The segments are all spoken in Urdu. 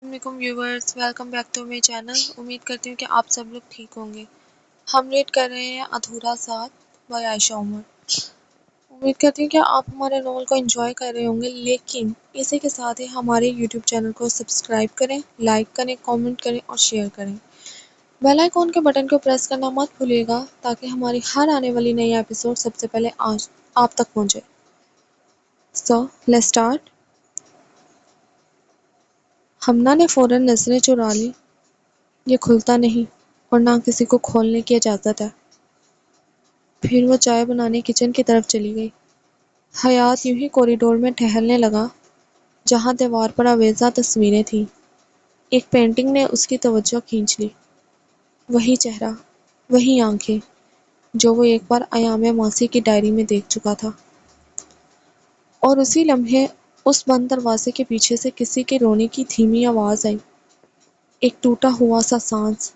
السلام viewers, welcome back to my channel. امید کرتی ہوں کہ آپ سب لوگ ٹھیک ہوں گے۔ ہم ریڈ کر رہے ہیں ادھورا ساتھ بائی عائشہ عمر۔ امید کرتی ہوں کہ آپ ہمارے ناول کو انجوائے کر رہے ہوں گے، لیکن اسی کے ساتھ ہی ہمارے یوٹیوب چینل کو سبسکرائب کریں، لائک کریں، کامنٹ کریں اور شیئر کریں۔ بیل آئیکن کے بٹن کو پریس کرنا مت بھولیے گا تاکہ ہماری ہر آنے والی نئی ایپیسوڈ سب سے پہلے آپ تک پہنچے۔ So let's start. ہمنا نے فوراً نظریں چرا لی۔ یہ کھلتا نہیں اور نہ کسی کو کھولنے کی اجازت ہے۔ پھر وہ چائے بنانے کچن کی طرف چلی گئی۔ حیات یوں ہی کوریڈور میں ٹہلنے لگا جہاں دیوار پر آویزاں تصویریں تھیں۔ ایک پینٹنگ نے اس کی توجہ کھینچ لی۔ وہی چہرہ، وہی آنکھیں جو وہ ایک بار ایام ماسی کی ڈائری میں دیکھ چکا تھا۔ اور اسی لمحے اس بند دروازے کے پیچھے سے کسی کے رونے کی دھیمی آواز آئی، ایک ٹوٹا ہوا سا سانس،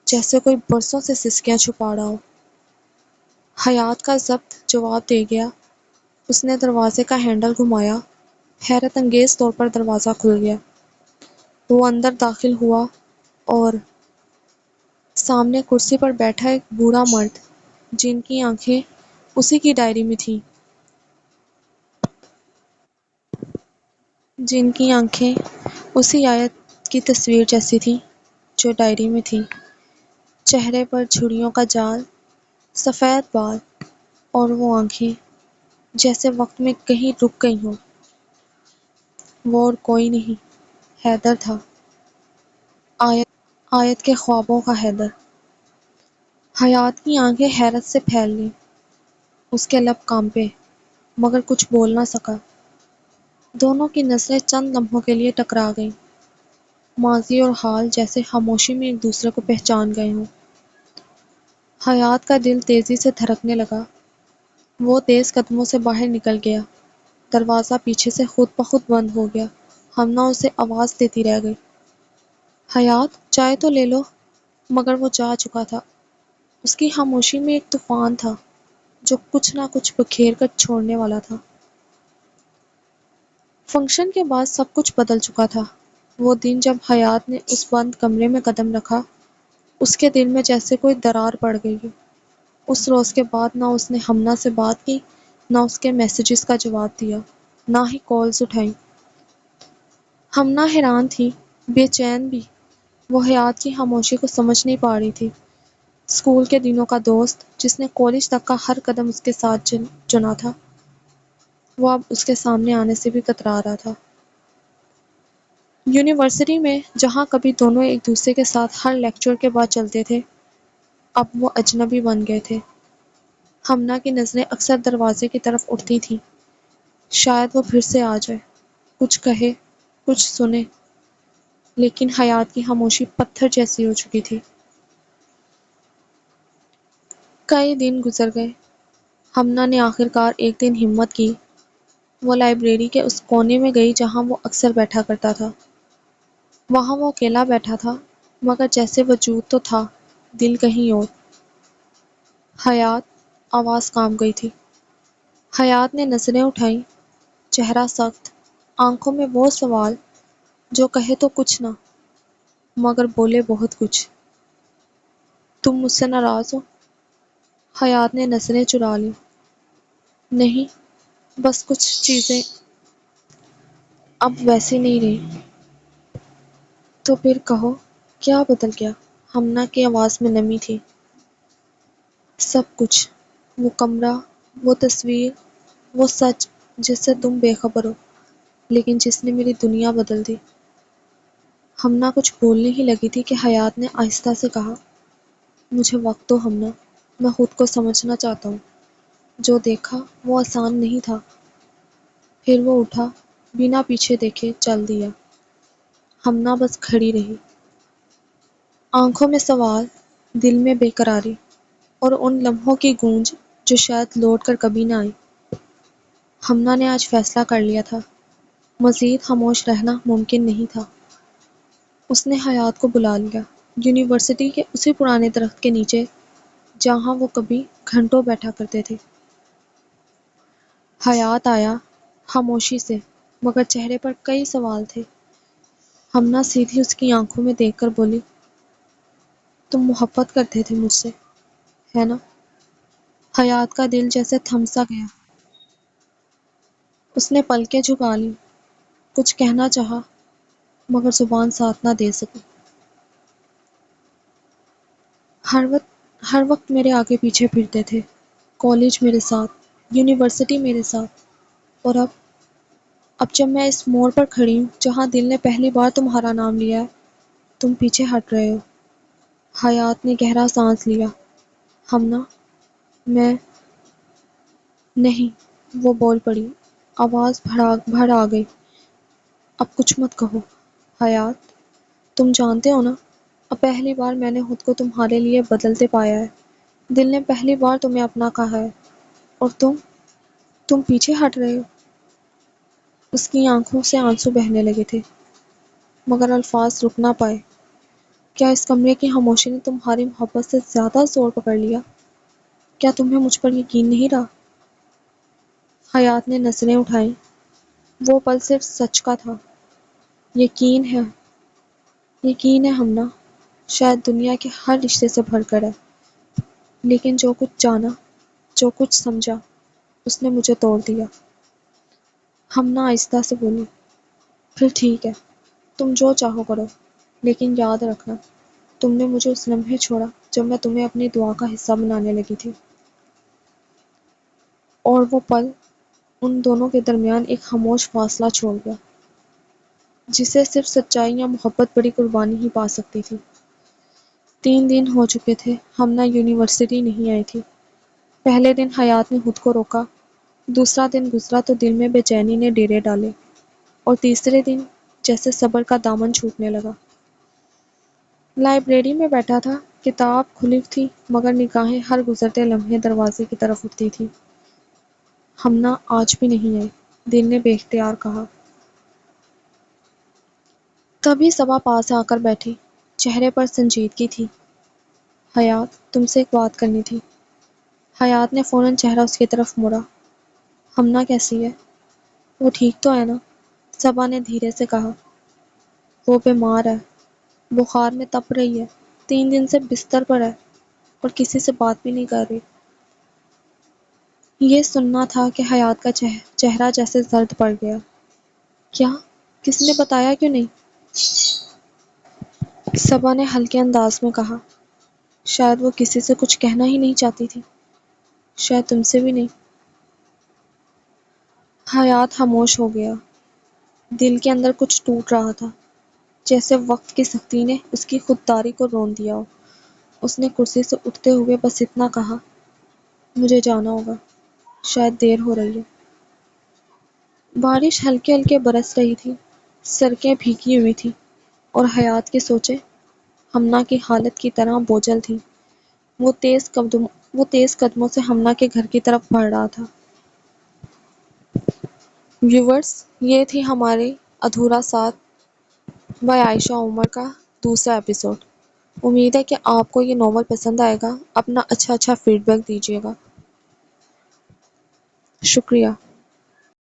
جیسے کوئی برسوں سے سسکیاں چھپا رہا ہو۔ حیات کا ضبط جواب دے گیا۔ اس نے دروازے کا ہینڈل گھمایا۔ حیرت انگیز طور پر دروازہ کھل گیا۔ وہ اندر داخل ہوا اور سامنے کرسی پر بیٹھا ایک بوڑھا مرد جن کی آنکھیں اسی کی ڈائری میں تھیں، جن کی آنکھیں اسی آیت کی تصویر جیسی تھیں جو ڈائری میں تھی۔ چہرے پر جھریوں کا جال، سفید بال اور وہ آنکھیں جیسے وقت میں کہیں رک گئی ہوں۔ وہ اور کوئی نہیں، حیدر تھا، آیت کے خوابوں کا حیدر۔ حیات کی آنکھیں حیرت سے پھیل گئیں۔ اس کے لب کانپے مگر کچھ بول نہ سکا۔ دونوں کی نظریں چند لمحوں کے لیے ٹکرا گئیں، ماضی اور حال جیسے خاموشی میں ایک دوسرے کو پہچان گئے ہوں۔ حیات کا دل تیزی سے دھڑکنے لگا۔ وہ تیز قدموں سے باہر نکل گیا۔ دروازہ پیچھے سے خود بخود بند ہو گیا۔ ہمنا اسے آواز دیتی رہ گئی، حیات چائے تو لے لو، مگر وہ جا چکا تھا۔ اس کی خاموشی میں ایک طوفان تھا جو کچھ نہ کچھ بکھیر کر چھوڑنے والا تھا۔ فنکشن کے بعد سب کچھ بدل چکا تھا۔ وہ دن جب حیات نے اس بند کمرے میں قدم رکھا، اس کے دل میں جیسے کوئی درار پڑ گئی ہو۔ اس روز کے بعد نہ اس نے ہمنا سے بات کی، نہ اس کے میسیجز کا جواب دیا، نہ ہی کالز اٹھائیں۔ ہمنا حیران تھی، بے چین بھی۔ وہ حیات کی خاموشی کو سمجھ نہیں پا رہی تھی۔ اسکول کے دنوں کا دوست جس نے کالج تک کا ہر قدم اس کے ساتھ چنا تھا، وہ اب اس کے سامنے آنے سے بھی کترا رہا تھا۔ یونیورسٹی میں جہاں کبھی دونوں ایک دوسرے کے ساتھ ہر لیکچر کے بعد چلتے تھے، اب وہ اجنبی بن گئے تھے۔ ہمنا کی نظریں اکثر دروازے کی طرف اٹھتی تھیں، شاید وہ پھر سے آ جائے، کچھ کہے، کچھ سنے، لیکن حیات کی خاموشی پتھر جیسی ہو چکی تھی۔ کئی دن گزر گئے۔ ہمنا نے آخرکار ایک دن ہمت کی۔ وہ لائبریری کے اس کونے میں گئی جہاں وہ اکثر بیٹھا کرتا تھا۔ وہاں وہ اکیلا بیٹھا تھا، مگر جیسے وجود تو تھا، دل کہیں اور۔ حیات، آواز کانپ گئی تھی۔ حیات نے نظریں اٹھائیں، چہرہ سخت، آنکھوں میں وہ سوال جو کہے تو کچھ نہ، مگر بولے بہت کچھ۔ تم مجھ سے ناراض ہو؟ حیات نے نظریں چرا لی۔ نہیں، بس کچھ چیزیں اب ویسی نہیں رہی۔ تو پھر کہو، کیا بدل گیا؟ ہمنا کی آواز میں نمی تھی۔ سب کچھ، وہ کمرہ، وہ تصویر، وہ سچ جس سے تم بے خبر ہو، لیکن جس نے میری دنیا بدل دی۔ ہمنا کچھ بولنے ہی لگی تھی کہ حیات نے آہستہ سے کہا، مجھے وقت دو ہمنا، میں خود کو سمجھنا چاہتا ہوں۔ جو دیکھا وہ آسان نہیں تھا۔ پھر وہ اٹھا، بنا پیچھے دیکھے چل دیا۔ ہمنا بس کھڑی رہی، آنکھوں میں سوال، دل میں بے قراری، اور ان لمحوں کی گونج جو شاید لوٹ کر کبھی نہ آئی۔ ہمنا نے آج فیصلہ کر لیا تھا، مزید خاموش رہنا ممکن نہیں تھا۔ اس نے حیات کو بلا لیا، یونیورسٹی کے اسی پرانے درخت کے نیچے جہاں وہ کبھی گھنٹوں بیٹھا کرتے تھے۔ حیات آیا، خاموشی سے، مگر چہرے پر کئی سوال تھے۔ ہمنا سیدھی اس کی آنکھوں میں دیکھ کر بولی، تم محبت کرتے تھے مجھ سے، ہے نا؟ حیات کا دل جیسے تھم سا گیا. اس نے پلکیں جھکا لی، کچھ کہنا چاہا مگر زبان ساتھ نہ دے سکی. ہر وقت میرے آگے پیچھے پھرتے تھے، کالج میرے ساتھ، یونیورسٹی میرے ساتھ، اور اب جب میں اس موڑ پر کھڑی ہوں جہاں دل نے پہلی بار تمہارا نام لیا ہے، تم پیچھے ہٹ رہے ہو. حیات نے گہرا سانس لیا. ہمنا، میں نہیں، وہ بول پڑی، آواز بھر آ گئی. اب کچھ مت کہو حیات، تم جانتے ہو نا، اب پہلی بار میں نے خود کو تمہارے لیے بدلتے پایا ہے. دل نے پہلی بار تمہیں اپنا کہا ہے، اور تم پیچھے ہٹ رہے ہو. اس کی آنکھوں سے آنسو بہنے لگے تھے مگر الفاظ رک نہ پائے. کیا اس کمرے کی خاموشی نے تمہاری محبت سے زیادہ زور پکڑ لیا؟ کیا تمہیں مجھ پر یقین نہیں رہا؟ حیات نے نظریں اٹھائیں. وہ پل صرف سچ کا تھا. یقین ہے ہمنا، شاید دنیا کے ہر رشتے سے بڑھ کر ہے، لیکن جو کچھ جانا، جو کچھ سمجھا، اس نے مجھے توڑ دیا. ہمنا آہستہ سے بولی، پھر ٹھیک ہے، تم جو چاہو کرو، لیکن یاد رکھنا تم نے مجھے اس لمحے چھوڑا جب میں تمہیں اپنی دعا کا حصہ بنانے لگی تھی. اور وہ پل ان دونوں کے درمیان ایک خاموش فاصلہ چھوڑ گیا جسے صرف سچائی یا محبت بڑی قربانی ہی پا سکتی تھی. 3 دن ہو چکے تھے ہمنا یونیورسٹی نہیں آئی تھی. پہلے دن حیات نے خود کو روکا، دوسرا دن گزرا تو دل میں بے چینی نے ڈیرے ڈالے، اور تیسرے دن جیسے صبر کا دامن چھوٹنے لگا. لائبریری میں بیٹھا تھا، کتاب کھلی تھی مگر نگاہیں ہر گزرتے لمحے دروازے کی طرف اٹھتی تھی. ہمنا آج بھی نہیں آئی، دل نے بے اختیار کہا. تبھی صبا پاس آ کر بیٹھی، چہرے پر سنجیدگی تھی. حیات، تم سے ایک بات کرنی تھی. حیات نے فوراً چہرہ اس کی طرف موڑا. ہمنا کیسی ہے؟ وہ ٹھیک تو ہے نا؟ صبا نے دھیرے سے کہا. وہ بیمار ہے، بخار میں تپ رہی ہے، 3 دن سے بستر پر ہے، اور کسی سے بات بھی نہیں کر رہی. یہ سننا تھا کہ حیات کا چہرہ جیسے زرد پڑ گیا. کیا؟ کس نے بتایا کیوں نہیں؟ صبا نے ہلکے انداز میں کہا. شاید وہ کسی سے کچھ کہنا ہی نہیں چاہتی تھی، شاید تم سے بھی نہیں. حیات خاموش ہو گیا. دل کے اندر کچھ ٹوٹ رہا تھا، جیسے وقت کی سختی نے اس کی خودداری کو رون دیا ہو. اس نے کرسی سے اٹھتے ہوئے بس اتنا کہا، مجھے جانا ہوگا، شاید دیر ہو رہی ہے. بارش ہلکے ہلکے برس رہی تھی، سڑکیں بھیگی ہوئی تھی، اور حیات کی سوچیں ہمنا کی حالت کی طرح بوجھل تھی. وہ تیز قدموں سے ہمنا کے گھر کی طرف بڑھ رہا تھا. ویورز، یہ تھی ہماری ادھورا ساتھ بائی عائشہ عمر کا دوسرا ایپیسوڈ. امید ہے کہ آپ کو یہ ناول پسند آئے گا. اپنا اچھا فیڈ بیک دیجیے گا. شکریہ.